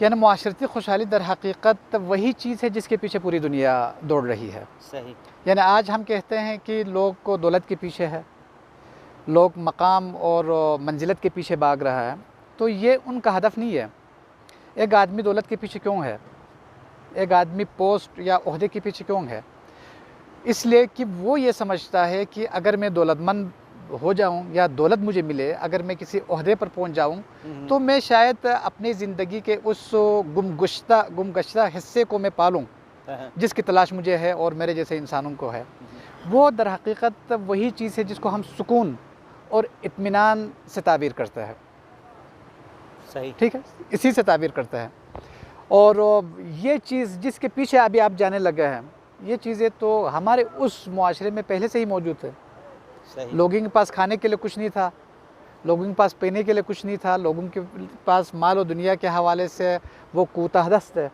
یعنی معاشرتی خوشحالی در حقیقت وہی چیز ہے جس کے پیچھے پوری دنیا دوڑ رہی ہے. صحیح. یعنی آج ہم کہتے ہیں کہ لوگ کو دولت کے پیچھے ہے، لوگ مقام اور منزلت کے پیچھے بھاگ رہا ہے، تو یہ ان کا ہدف نہیں ہے. ایک آدمی دولت کے پیچھے کیوں ہے؟ ایک آدمی پوسٹ یا عہدے کے پیچھے کیوں ہے؟ اس لیے کہ وہ یہ سمجھتا ہے کہ اگر میں دولت مند ہو جاؤں یا دولت مجھے ملے، اگر میں کسی عہدے پر پہنچ جاؤں تو میں شاید اپنی زندگی کے اس گمگشتہ حصے کو میں پالوں جس کی تلاش مجھے ہے اور میرے جیسے انسانوں کو ہے. وہ در حقیقت وہی چیز ہے جس کو ہم سکون اور اطمینان سے تعبیر کرتے ہیں. صحیح. ٹھیک ہے، اسی سے تعبیر کرتے ہیں. اور یہ چیز جس کے پیچھے ابھی آپ جانے لگے ہیں، یہ چیزیں تو ہمارے اس معاشرے میں پہلے سے ہی موجود ہے. صحیح. لوگوں کے پاس کھانے کے لیے کچھ نہیں تھا، لوگوں کے پاس پینے کے لیے کچھ نہیں تھا، لوگوں کے پاس مال و دنیا کے حوالے سے وہ کوتاہ دست ہے،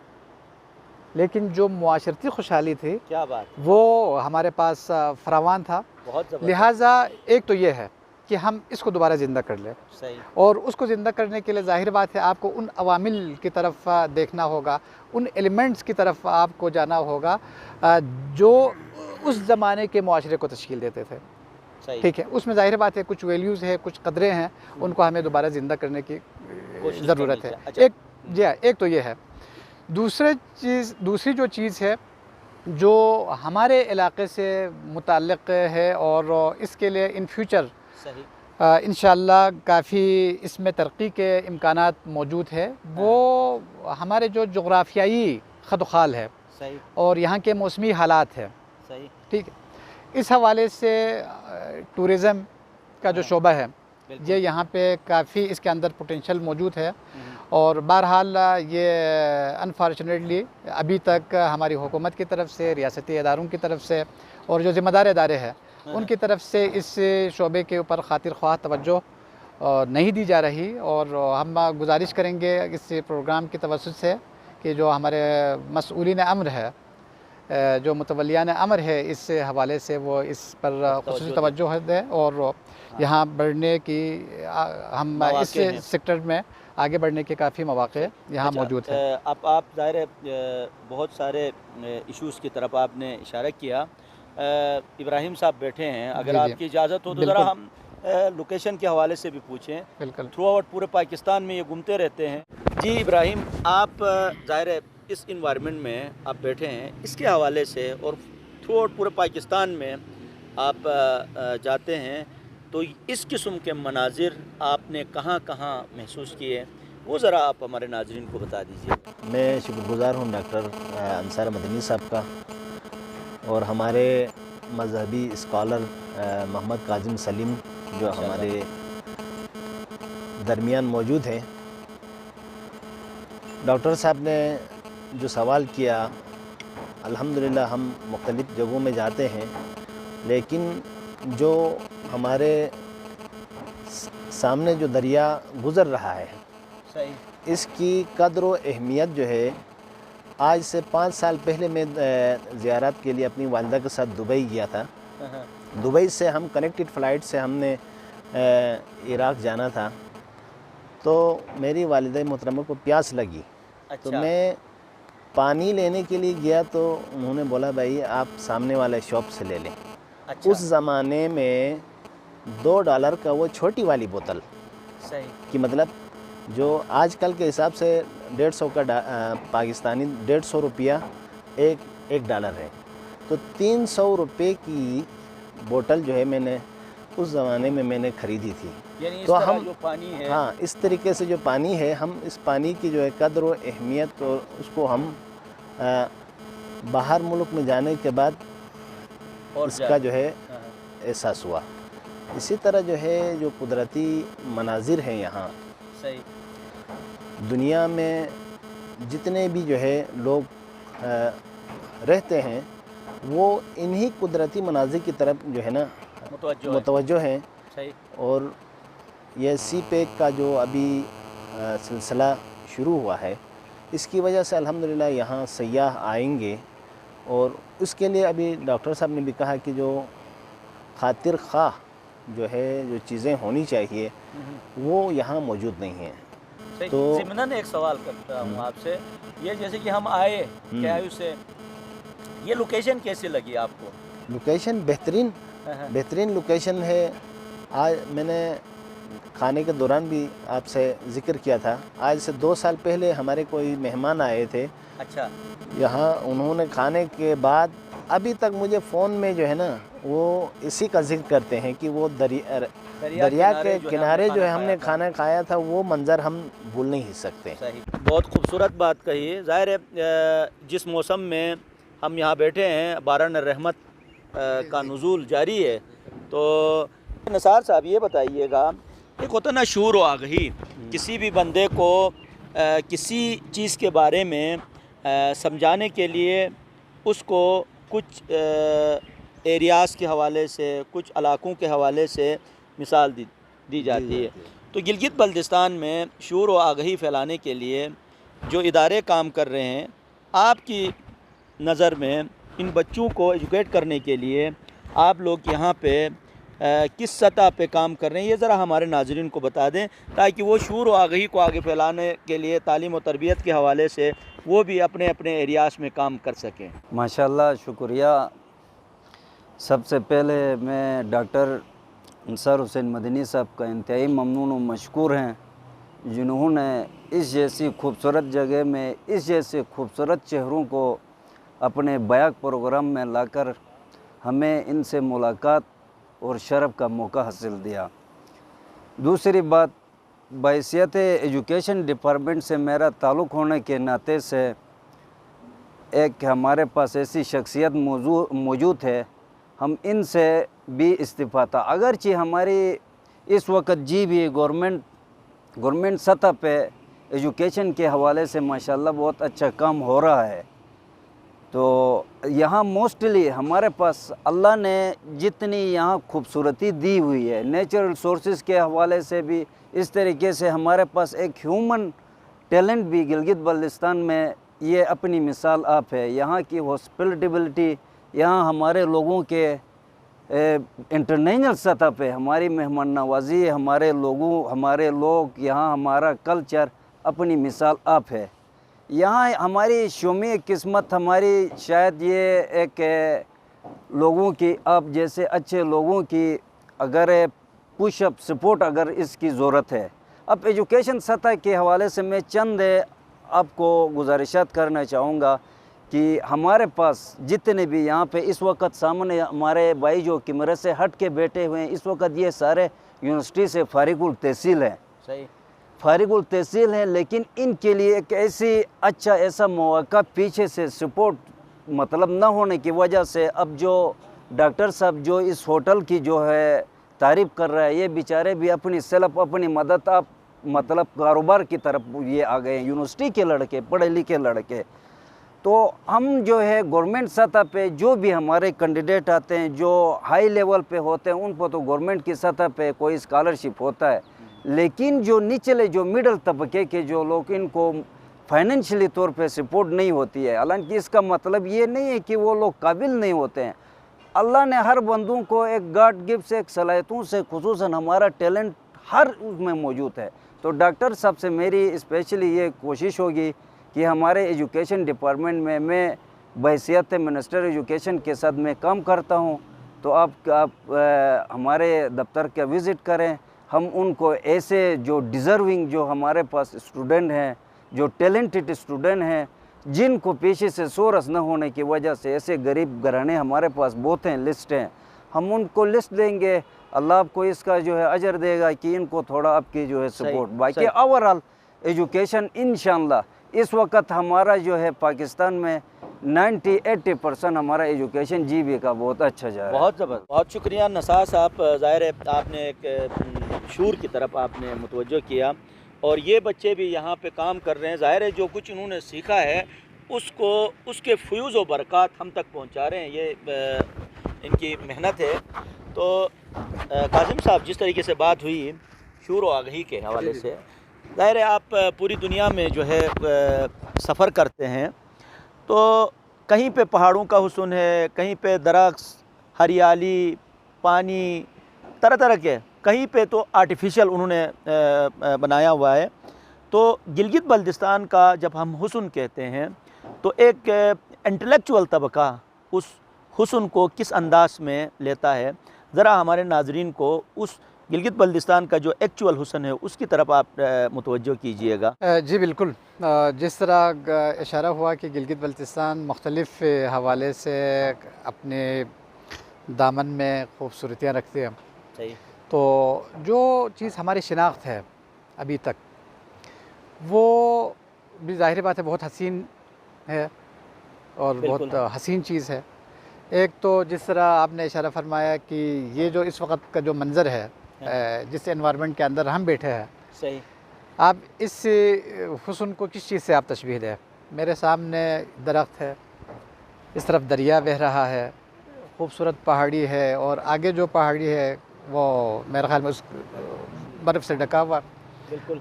لیکن جو معاشرتی خوشحالی تھی کیا بات. وہ ہمارے پاس فراوان تھا. بہت زبردست. لہٰذا ایک تو یہ ہے کہ ہم اس کو دوبارہ زندہ کر لیں. صحیح. اور اس کو زندہ کرنے کے لیے ظاہر بات ہے آپ کو ان عوامل کی طرف دیکھنا ہوگا، ان ایلیمنٹس کی طرف آپ کو جانا ہوگا جو اس زمانے کے معاشرے کو تشکیل دیتے تھے. صحیح. ٹھیک ہے، اس میں ظاہر بات ہے کچھ ویلیوز ہے، کچھ قدریں ہیں، ان کو ہمیں دوبارہ زندہ کرنے کی ضرورت ہے. ایک تو یہ ہے. دوسری جو چیز ہے جو ہمارے علاقے سے متعلق ہے اور اس کے لیے ان فیوچر انشاءاللہ کافی اس میں ترقی کے امکانات موجود ہے، وہ ہمارے جو جغرافیائی خد و خال ہے اور یہاں کے موسمی حالات ہے. ٹھیک ہے، اس حوالے سے ٹورزم کا جو شعبہ ہے یہ یہاں پہ کافی اس کے اندر پوٹینشیل موجود ہے. اور بہرحال یہ انفارچونیٹلی ابھی تک ہماری حکومت کی طرف سے، ریاستی اداروں کی طرف سے اور جو ذمہ دار ادارے ہیں ان کی طرف سے اس شعبے کے اوپر خاطر خواہ توجہ نہیں دی جا رہی. اور ہم گزارش کریں گے اس پروگرام کی توسط سے کہ جو ہمارے مسئولین امر ہے، جو متولیان امر ہے، اس حوالے سے وہ اس پر خصوصی توجہ دیں اور یہاں بڑھنے کی ہم اس سیکٹر میں آگے بڑھنے کے کافی مواقع یہاں موجود ہیں. اب آپ ظاہر بہت سارے ایشوز کی طرف آپ نے اشارہ کیا. ابراہیم صاحب بیٹھے ہیں، اگر آپ کی اجازت ہو تو ذرا ہم لوکیشن کے حوالے سے بھی پوچھیں. بالکل. تھرو آؤٹ پورے پاکستان میں یہ گھومتے رہتے ہیں. جی ابراہیم، آپ ظاہر اس انوائرمنٹ میں آپ بیٹھے ہیں، اس کے حوالے سے اور تھرو آؤٹ پورے پاکستان میں آپ جاتے ہیں، تو اس قسم کے مناظر آپ نے کہاں کہاں محسوس کیے، وہ ذرا آپ ہمارے ناظرین کو بتا دیجیے. میں شکر گزار ہوں ڈاکٹر انصار مدنی صاحب کا اور ہمارے مذہبی اسکالر محمد کاظم سلیم جو ہمارے درمیان موجود ہیں. ڈاکٹر صاحب نے جو سوال کیا، الحمدللہ ہم مختلف جگہوں میں جاتے ہیں، لیکن جو ہمارے سامنے جو دریا گزر رہا ہے اس کی قدر و اہمیت جو ہے، آج سے 5 سال پہلے میں زیارت کے لیے اپنی والدہ کے ساتھ دبئی گیا تھا. دبئی سے ہم کنیکٹڈ فلائٹ سے ہم نے عراق جانا تھا، تو میری والدہ محترمہ کو پیاس لگی. تو میں پانی لینے کے لیے گیا تو انہوں نے بولا بھائی آپ سامنے والے شاپ سے لے لیں. اس زمانے میں $2 کا وہ چھوٹی والی بوتل کی، مطلب جو آج کل کے حساب سے 150 کا پاکستانی 150 روپیہ ایک ڈالر ہے. تو 300 روپے کی بوتل جو ہے میں نے اس زمانے میں نے خریدی تھی. یعنی تو ہم جو پانی ہے، ہاں اس طریقے سے جو پانی ہے، ہم اس پانی کی جو ہے قدر و اہمیت اور اس کو ہم باہر ملک میں جانے کے بعد اس کا جو ہے احساس ہوا. اسی طرح جو ہے جو قدرتی مناظر ہیں یہاں، دنیا میں جتنے بھی جو ہے لوگ رہتے ہیں وہ انہی قدرتی مناظر کی طرف جو ہے نا متوجہ ہیں. اور یہ سی پیک کا جو ابھی سلسلہ شروع ہوا ہے، اس کی وجہ سے الحمدللہ یہاں سیاح آئیں گے. اور اس کے لیے ابھی ڈاکٹر صاحب نے بھی کہا کہ جو خاطر خواہ جو ہے جو چیزیں ہونی چاہیے وہ یہاں موجود نہیں ہیں. تو ضمناً ایک سوال کرتا ہوں آپ سے، یہ جیسے کہ ہم آئے کیایو سے، یہ لوکیشن کیسی لگی آپ کو؟ لوکیشن بہترین لوکیشن ہے. آج میں نے کھانے کے دوران بھی آپ سے ذکر کیا تھا، آج سے 2 سال پہلے ہمارے کوئی مہمان آئے تھے اچھا. یہاں، انہوں نے کھانے کے بعد ابھی تک مجھے فون میں جو ہے نا وہ اسی کا ذکر کرتے ہیں کہ وہ دریا کے کنارے جو ہے ہم نے کھانا کھایا تھا، وہ منظر ہم بھول نہیں سکتے. صحیح، بہت خوبصورت بات کہی. ظاہر ہے جس موسم میں ہم یہاں بیٹھے ہیں، باران الرحمت کا نزول جاری ہے، تو نثار صاحب یہ بتائیے گا، ایک ہوتا نا شعور و آگہی، کسی بھی بندے کو کسی چیز کے بارے میں سمجھانے کے لیے اس کو کچھ ایریاز کے حوالے سے، کچھ علاقوں کے حوالے سے مثال دی جاتی ہے. تو گلگت بلتستان میں شعور و آگہی پھیلانے کے لیے جو ادارے کام کر رہے ہیں، آپ کی نظر میں ان بچوں کو ایجوکیٹ کرنے کے لیے آپ لوگ یہاں پہ کس سطح پہ کام کر رہے ہیں، یہ ذرا ہمارے ناظرین کو بتا دیں، تاکہ وہ شعور و آگہی کو آگے پھیلانے کے لیے تعلیم و تربیت کے حوالے سے وہ بھی اپنے اپنے ایریاز میں کام کر سکیں. ماشاءاللہ، شکریہ. سب سے پہلے میں ڈاکٹر انصار حسین مدنی صاحب کا انتہائی ممنون و مشکور ہیں، جنہوں نے اس جیسی خوبصورت جگہ میں اس جیسے خوبصورت چہروں کو اپنے بیاک پروگرام میں لا کر ہمیں ان سے ملاقات اور شرف کا موقع حاصل دیا. دوسری بات، بحیثیت ایجوکیشن ڈپارٹمنٹ سے میرا تعلق ہونے کے ناطے سے ایک ہمارے پاس ایسی شخصیت موجود ہے، ہم ان سے بھی استفادہ، اگرچہ ہماری اس وقت جی بھی گورنمنٹ سطح پہ ایجوکیشن کے حوالے سے ماشاءاللہ بہت اچھا کام ہو رہا ہے. تو یہاں موسٹلی ہمارے پاس اللہ نے جتنی یہاں خوبصورتی دی ہوئی ہے، نیچرل سورسز کے حوالے سے بھی، اس طریقے سے ہمارے پاس ایک ہیومن ٹیلنٹ بھی گلگت بلتستان میں یہ اپنی مثال آپ ہے. یہاں کی ہاسپٹیبلٹی، یہاں ہمارے لوگوں کے انٹرنیشنل سطح پہ ہماری مہمان نوازی، ہمارے لوگ یہاں، ہمارا کلچر اپنی مثال آپ ہے. یہاں ہماری شومی قسمت، ہماری شاید یہ ایک لوگوں کی، آپ جیسے اچھے لوگوں کی اگر پش اپ سپورٹ اگر اس کی ضرورت ہے. اب ایجوکیشن سطح کے حوالے سے میں چند آپ کو گزارشات کرنا چاہوں گا کہ ہمارے پاس جتنے بھی یہاں پہ اس وقت سامنے ہمارے بھائی جو کیمرے سے ہٹ کے بیٹھے ہوئے ہیں، اس وقت یہ سارے یونیورسٹی سے فارغ التحصیل ہیں. صحیح، فارغ التحصیل ہیں، لیکن ان کے لیے ایک ایسا مواقع پیچھے سے سپورٹ مطلب نہ ہونے کی وجہ سے اب جو ڈاکٹر صاحب جو اس ہوٹل کی جو ہے تعریف کر رہا ہے، یہ بیچارے بھی اپنی سیلف اپنی مدد آپ مطلب کاروبار کی طرف یہ آ گئے ہیں، یونیورسٹی کے لڑکے، پڑھے لکھے لڑکے. تو ہم جو ہے گورنمنٹ سطح پہ جو بھی ہمارے کینڈیڈیٹ آتے ہیں جو ہائی لیول پہ ہوتے ہیں، ان کو تو گورنمنٹ کی سطح پہ کوئی اسکالرشپ ہوتا ہے، لیکن جو نچلے جو مڈل طبقے کے جو لوگ، ان کو فائنینشلی طور پہ سپورٹ نہیں ہوتی ہے. حالانکہ اس کا مطلب یہ نہیں ہے کہ وہ لوگ قابل نہیں ہوتے ہیں. اللہ نے ہر بندوں کو ایک گاڈ گفٹ سے، ایک صلاحیتوں سے، خصوصاً ہمارا ٹیلنٹ ہر اس میں موجود ہے. تو ڈاکٹر صاحب سے میری اسپیشلی یہ کوشش ہوگی کہ ہمارے ایجوکیشن ڈپارٹمنٹ میں بحیثیت منسٹر ایجوکیشن کے ساتھ میں کام کرتا ہوں، تو آپ ہمارے دفتر کا وزٹ کریں. ہم ان کو ایسے جو ڈیزرونگ جو ہمارے پاس اسٹوڈنٹ ہیں، جو ٹیلنٹڈ اسٹوڈنٹ ہیں، جن کو پیشے سے سورس نہ ہونے کی وجہ سے ایسے غریب گھرانے ہمارے پاس بہت ہیں، لسٹ ہیں، ہم ان کو لسٹ دیں گے. اللہ آپ کو اس کا جو ہے اجر دے گا کہ ان کو تھوڑا آپ کی جو ہے سپورٹ. باقی اوورآل ایجوکیشن انشاءاللہ اس وقت ہمارا جو ہے پاکستان میں 90-80% ہمارا ایجوکیشن جی بی کا بہت اچھا جا رہا ہے. بہت زبردست، بہت شکریہ نثار صاحب. ظاہر ہے آپ نے ایک شعور کی طرف آپ نے متوجہ کیا، اور یہ بچے بھی یہاں پہ کام کر رہے ہیں. ظاہر ہے جو کچھ انہوں نے سیکھا ہے اس کے فیوز و برکات ہم تک پہنچا رہے ہیں، یہ ان کی محنت ہے. تو کاظم صاحب، جس طریقے سے بات ہوئی شعور و آگہی کے حوالے سے، ظاہر ہے آپ پوری دنیا میں جو ہے سفر کرتے ہیں، تو کہیں پہ پہاڑوں کا حسن ہے، کہیں پہ درخت، ہریالی، پانی، طرح طرح کے، کہیں پہ تو آرٹیفیشل انہوں نے بنایا ہوا ہے. تو گلگت بلتستان کا جب ہم حسن کہتے ہیں تو ایک انٹلیکچول طبقہ اس حسن کو کس انداز میں لیتا ہے، ذرا ہمارے ناظرین کو اس گلگت بلتستان کا جو ایکچول حسن ہے اس کی طرف آپ متوجہ کیجئے گا۔ جی بالکل، جس طرح اشارہ ہوا کہ گلگت بلتستان مختلف حوالے سے اپنے دامن میں خوبصورتیاں رکھتے ہیں، صحیح، تو جو چیز ہماری شناخت ہے ابھی تک وہ بھی ظاہر بات ہے بہت حسین ہے اور بہت حسین چیز ہے۔ ایک تو جس طرح آپ نے اشارہ فرمایا کہ یہ جو اس وقت کا جو منظر ہے جس انوائرمنٹ کے اندر ہم بیٹھے ہیں، صحیح، آپ اس حسن کو کس چیز سے آپ تشبیہ دیں؟ میرے سامنے درخت ہے، اس طرف دریا بہہ رہا ہے، خوبصورت پہاڑی ہے، اور آگے جو پہاڑی ہے وہ میرے خیال میں اس برف سے ڈھکا ہوا بالکل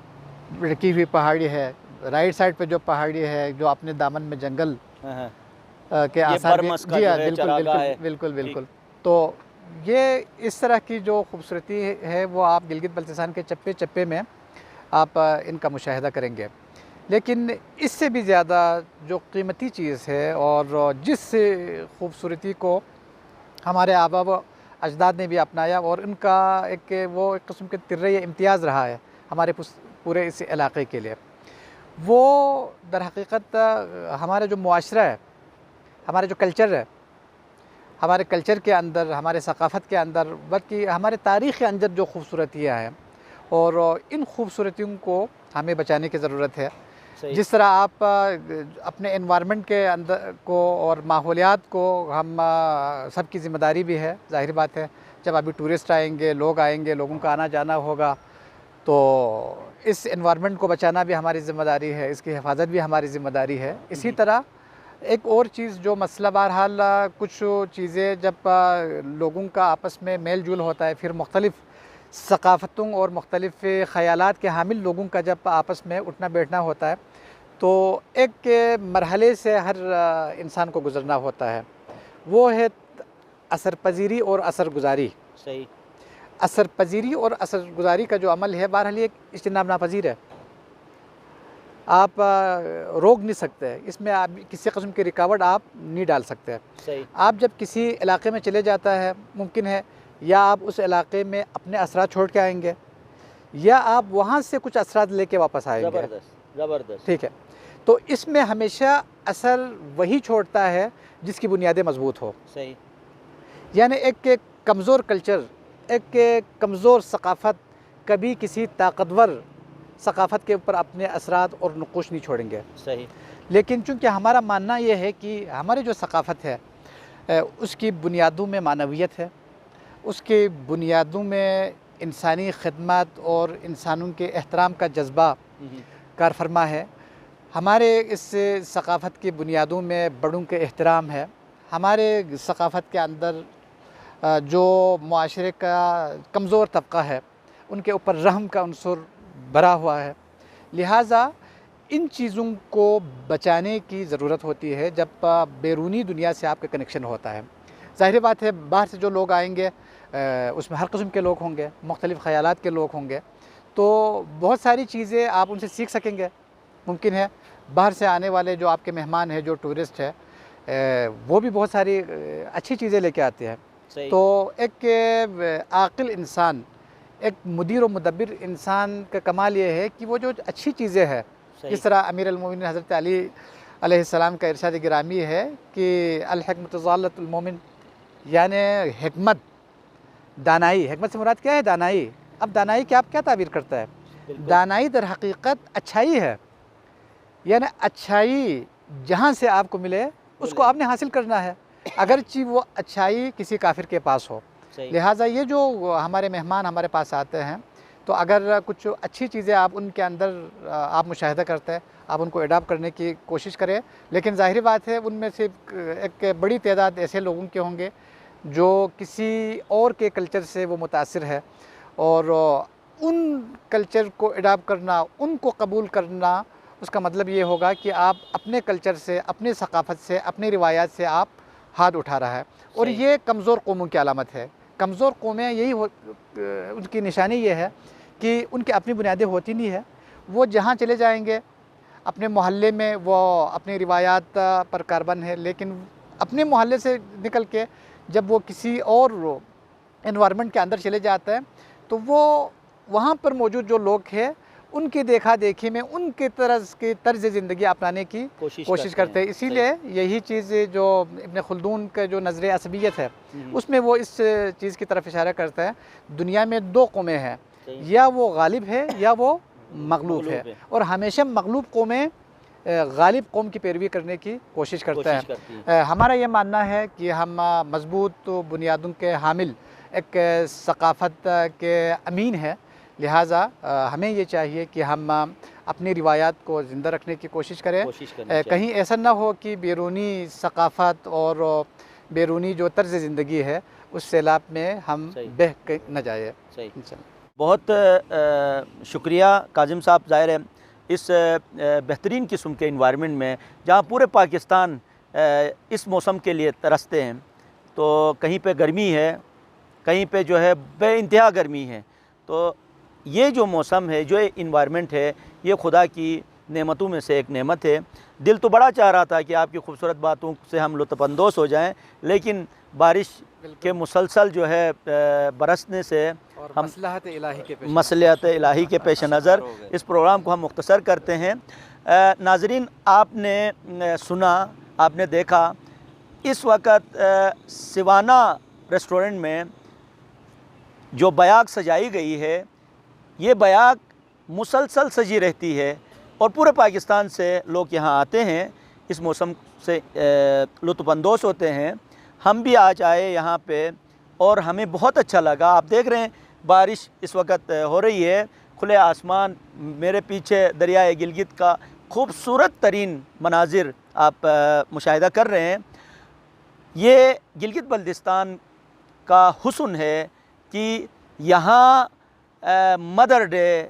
ڈھکی ہوئی پہاڑی ہے۔ رائٹ سائڈ پہ جو پہاڑی ہے جو اپنے دامن میں جنگل کے آثار بھی، جی ہاں بالکل بالکل۔ تو یہ اس طرح کی جو خوبصورتی ہے وہ آپ گلگت بلتستان کے چپے چپے میں آپ ان کا مشاہدہ کریں گے، لیکن اس سے بھی زیادہ جو قیمتی چیز ہے اور جس خوبصورتی کو ہمارے آبا و اجداد نے بھی اپنایا اور ان کا ایک قسم کے ترے امتیاز رہا ہے ہمارے پورے اس علاقے کے لیے، وہ در حقیقت ہمارا جو معاشرہ ہے، ہمارا جو کلچر ہے، ہمارے کلچر کے اندر، ہمارے ثقافت کے اندر، بلکہ ہمارے تاریخ کے اندر جو خوبصورتیاں ہیں، اور ان خوبصورتیوں کو ہمیں بچانے کی ضرورت ہے۔ جس طرح آپ اپنے انوائرمنٹ کے اندر کو اور ماحولیات کو، ہم سب کی ذمہ داری بھی ہے، ظاہر بات ہے جب ابھی ٹورسٹ آئیں گے، لوگ آئیں گے، لوگوں کا آنا جانا ہوگا، تو اس انوائرمنٹ کو بچانا بھی ہماری ذمہ داری ہے، اس کی حفاظت بھی ہماری ذمہ داری ہے۔ اسی طرح ایک اور چیز جو مسئلہ، بہرحال کچھ چیزیں جب لوگوں کا آپس میں میل جول ہوتا ہے، پھر مختلف ثقافتوں اور مختلف خیالات کے حامل لوگوں کا جب آپس میں اٹھنا بیٹھنا ہوتا ہے، تو ایک مرحلے سے ہر انسان کو گزرنا ہوتا ہے، وہ ہے اثر پذیری اور اثر گزاری۔ صحیح، اثر پذیری اور اثر گزاری کا جو عمل ہے بہرحال یہ اجتناب ناپذیر ہے، آپ روک نہیں سکتے، اس میں آپ کسی قسم کی رکاوٹ آپ نہیں ڈال سکتے۔ صحیح، آپ جب کسی علاقے میں چلے جاتا ہے، ممکن ہے یا آپ اس علاقے میں اپنے اثرات چھوڑ کے آئیں گے یا آپ وہاں سے کچھ اثرات لے کے واپس آئیں گے، زبردست، ٹھیک ہے؟ تو اس میں ہمیشہ اثر وہی چھوڑتا ہے جس کی بنیادیں مضبوط ہو۔ صحیح، یعنی ایک کمزور کلچر، ایک کمزور ثقافت کبھی کسی طاقتور ثقافت کے اوپر اپنے اثرات اور نقوش نہیں چھوڑیں گے۔ صحیح، لیکن چونکہ ہمارا ماننا یہ ہے کہ ہماری جو ثقافت ہے اس کی بنیادوں میں معنویت ہے، اس کی بنیادوں میں انسانی خدمت اور انسانوں کے احترام کا جذبہ کار فرما ہے، ہمارے اس ثقافت کی بنیادوں میں بڑوں کے احترام ہے، ہمارے ثقافت کے اندر جو معاشرے کا کمزور طبقہ ہے ان کے اوپر رحم کا عنصر بھرا ہوا ہے، لہٰذا ان چیزوں کو بچانے کی ضرورت ہوتی ہے جب بیرونی دنیا سے آپ کا کنیکشن ہوتا ہے۔ ظاہر بات ہے باہر سے جو لوگ آئیں گے اس میں ہر قسم کے لوگ ہوں گے، مختلف خیالات کے لوگ ہوں گے، تو بہت ساری چیزیں آپ ان سے سیکھ سکیں گے۔ ممکن ہے باہر سے آنے والے جو آپ کے مہمان ہیں، جو ٹورسٹ ہے، وہ بھی بہت ساری اچھی چیزیں لے کے آتے ہیں۔ تو ایک عاقل انسان، ایک مدیر و مدبر انسان کا کمال یہ ہے کہ وہ جو اچھی چیزیں ہیں، جس طرح امیر المومنین حضرت علی علیہ السلام کا ارشاد گرامی ہے کہ الحکمت ضالۃ المومن، یعنی حکمت، دانائی، حکمت سے مراد کیا ہے؟ دانائی۔ اب دانائی کی آپ کیا تعبیر کرتا ہے؟ دانائی در حقیقت اچھائی ہے، یعنی اچھائی جہاں سے آپ کو ملے اس کو آپ نے حاصل کرنا ہے، اگرچہ وہ اچھائی کسی کافر کے پاس ہو۔ لہٰذا یہ جو ہمارے مہمان ہمارے پاس آتے ہیں، تو اگر کچھ اچھی چیزیں آپ ان کے اندر آپ مشاہدہ کرتے ہیں، آپ ان کو اڈاپٹ کرنے کی کوشش کریں، لیکن ظاہری بات ہے ان میں سے ایک بڑی تعداد ایسے لوگوں کے ہوں گے جو کسی اور کے کلچر سے وہ متاثر ہے، اور ان کلچر کو اڈاپٹ کرنا، ان کو قبول کرنا، اس کا مطلب یہ ہوگا کہ آپ اپنے کلچر سے، اپنے ثقافت سے، اپنی روایات سے آپ ہاتھ اٹھا رہا ہے، اور یہ کمزور قوموں کی علامت ہے۔ کمزور قومیں یہی ان کی نشانی یہ ہے کہ ان کی اپنی بنیادیں ہوتی نہیں ہے، وہ جہاں چلے جائیں گے اپنے محلے میں وہ اپنی روایات پر کاربند ہے، لیکن اپنے محلے سے نکل کے جب وہ کسی اور انوائرمنٹ کے اندر چلے جاتا ہے تو وہ وہاں پر موجود جو لوگ ہیں ان کی دیکھا دیکھی میں ان کی طرز زندگی اپنانے کی کوشش کرتے ہیں۔ اسی لیے یہی چیز جو ابن خلدون کا جو نظریہ عصبیت ہے اس میں وہ اس چیز کی طرف اشارہ کرتا ہے، دنیا میں دو قومیں ہیں، یا وہ غالب ہے یا وہ مغلوب ہے، اور ہمیشہ مغلوب قومیں غالب قوم کی پیروی کرنے کی کوشش کرتا ہے۔ ہمارا یہ ماننا ہے کہ ہم مضبوط بنیادوں کے حامل ایک ثقافت کے امین ہیں، لہٰذا ہمیں یہ چاہیے کہ ہم اپنی روایات کو زندہ رکھنے کی کوشش کریں۔ کہیں ایسا نہ ہو کہ بیرونی ثقافت اور بیرونی جو طرز زندگی ہے اس سیلاب میں ہم بہہ نہ جائیں۔ بہت شکریہ کاظم صاحب، ظاہر ہے اس بہترین قسم کے انوائرمنٹ میں جہاں پورے پاکستان اس موسم کے لیے ترستے ہیں، تو کہیں پہ گرمی ہے، کہیں پہ جو ہے بے انتہا گرمی ہے، تو یہ جو موسم ہے، جو انوائرمنٹ ہے، یہ خدا کی نعمتوں میں سے ایک نعمت ہے۔ دل تو بڑا چاہ رہا تھا کہ آپ کی خوبصورت باتوں سے ہم لطف اندوز ہو جائیں، لیکن بارش کے مسلسل جو ہے برسنے سے ہم مصلحت الہی کے پیش نظر اس پروگرام کو ہم مختصر کرتے ہیں۔ ناظرین، آپ نے سنا، آپ نے دیکھا، اس وقت سوانا ریسٹورنٹ میں جو بیاگ سجائی گئی ہے، یہ بیاگ مسلسل سجی رہتی ہے اور پورے پاکستان سے لوگ یہاں آتے ہیں، اس موسم سے لطف اندوز ہوتے ہیں۔ ہم بھی آج آئے یہاں پہ اور ہمیں بہت اچھا لگا۔ آپ دیکھ رہے ہیں بارش اس وقت ہو رہی ہے، کھلے آسمان، میرے پیچھے دریائے گلگت کا خوبصورت ترین مناظر آپ مشاہدہ کر رہے ہیں۔ یہ گلگت بلتستان کا حسن ہے کہ یہاں mother day,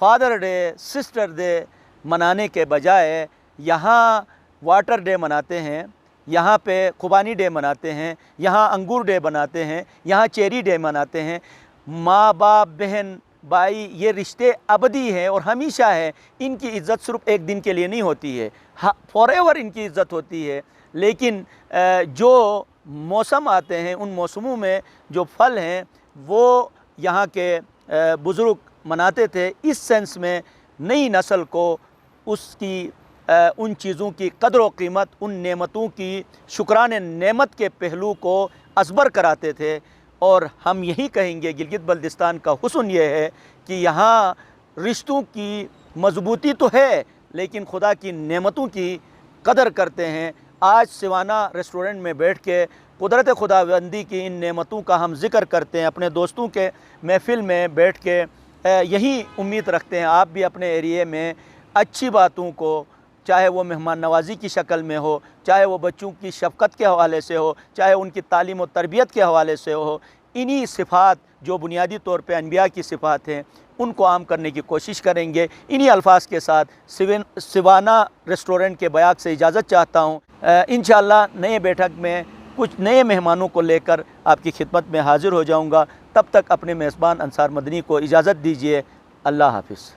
father day, sister day منانے کے بجائے یہاں واٹر ڈے مناتے ہیں، یہاں پہ خوبانی ڈے مناتے ہیں، یہاں انگور ڈے مناتے ہیں، یہاں چیری ڈے مناتے ہیں۔ ماں باپ، بہن بھائی، یہ رشتے ابدی ہیں اور ہمیشہ ہے۔ ان کی عزت صرف ایک دن کے لیے نہیں ہوتی ہے، فار ایور ان کی عزت ہوتی ہے۔ لیکن جو موسم آتے ہیں، ان موسموں میں جو پھل ہیں وہ یہاں کے بزرگ مناتے تھے۔ اس سینس میں نئی نسل کو اس کی ان چیزوں کی قدر و قیمت، ان نعمتوں کی شکرانِ نعمت کے پہلو کو ازبر کراتے تھے۔ اور ہم یہی کہیں گے، گلگت بلتستان کا حسن یہ ہے کہ یہاں رشتوں کی مضبوطی تو ہے لیکن خدا کی نعمتوں کی قدر کرتے ہیں۔ آج سوانا ریسٹورنٹ میں بیٹھ کے قدرت خداوندی کی ان نعمتوں کا ہم ذکر کرتے ہیں، اپنے دوستوں کے محفل میں بیٹھ کے یہی امید رکھتے ہیں آپ بھی اپنے ایریے میں اچھی باتوں کو، چاہے وہ مہمان نوازی کی شکل میں ہو، چاہے وہ بچوں کی شفقت کے حوالے سے ہو، چاہے ان کی تعلیم و تربیت کے حوالے سے ہو، انہی صفات جو بنیادی طور پہ انبیاء کی صفات ہیں ان کو عام کرنے کی کوشش کریں گے۔ انہی الفاظ کے ساتھ سوانا ریسٹورنٹ کے بیاگ سے اجازت چاہتا ہوں۔ انشاءاللہ نئے بیٹھک میں کچھ نئے مہمانوں کو لے کر آپ کی خدمت میں حاضر ہو جاؤں گا۔ تب تک اپنے میزبان انصار مدنی کو اجازت دیجیے۔ اللہ حافظ۔